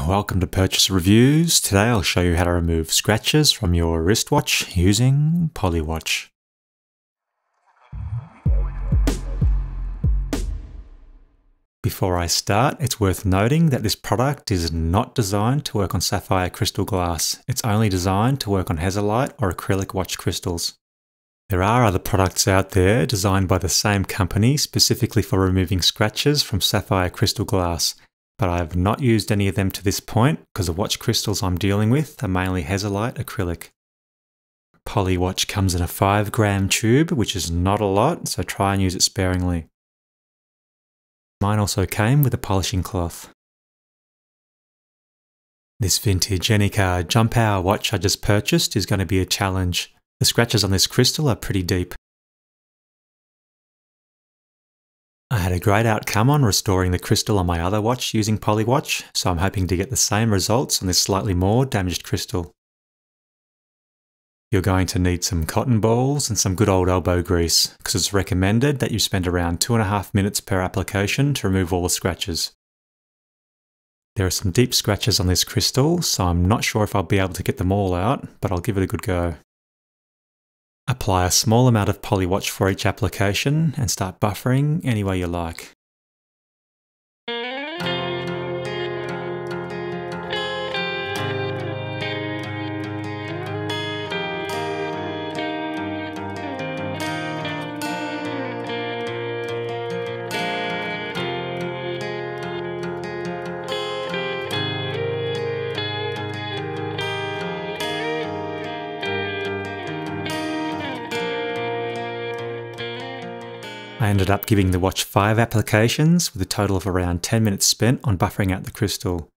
welcome to Purchase Reviews. Today I'll show you how to remove scratches from your wristwatch using Polywatch. Before I start, it's worth noting that this product is not designed to work on sapphire crystal glass. It's only designed to work on Hazellite or acrylic watch crystals. There are other products out there designed by the same company specifically for removing scratches from sapphire crystal glass, but I have not used any of them to this point because the watch crystals I'm dealing with are mainly Hazellite acrylic. Polywatch comes in a 5-gram tube, which is not a lot, so try and use it sparingly. Mine also came with a polishing cloth. This vintage Anycar Jump Hour watch I just purchased is going to be a challenge. The scratches on this crystal are pretty deep. I had a great outcome on restoring the crystal on my other watch using Polywatch, so I'm hoping to get the same results on this slightly more damaged crystal. You're going to need some cotton balls and some good old elbow grease, because it's recommended that you spend around 2.5 minutes per application to remove all the scratches. There are some deep scratches on this crystal, so I'm not sure if I'll be able to get them all out, but I'll give it a good go. Apply a small amount of Polywatch for each application and start buffering any way you like. I ended up giving the watch 5 applications with a total of around 10 minutes spent on buffering out the crystal.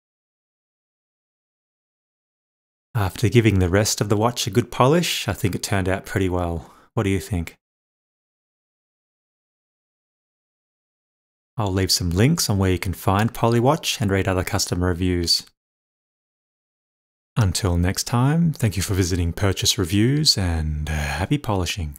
After giving the rest of the watch a good polish, I think it turned out pretty well. What do you think? I'll leave some links on where you can find Polywatch and read other customer reviews. Until next time, thank you for visiting Purchase Reviews and happy polishing.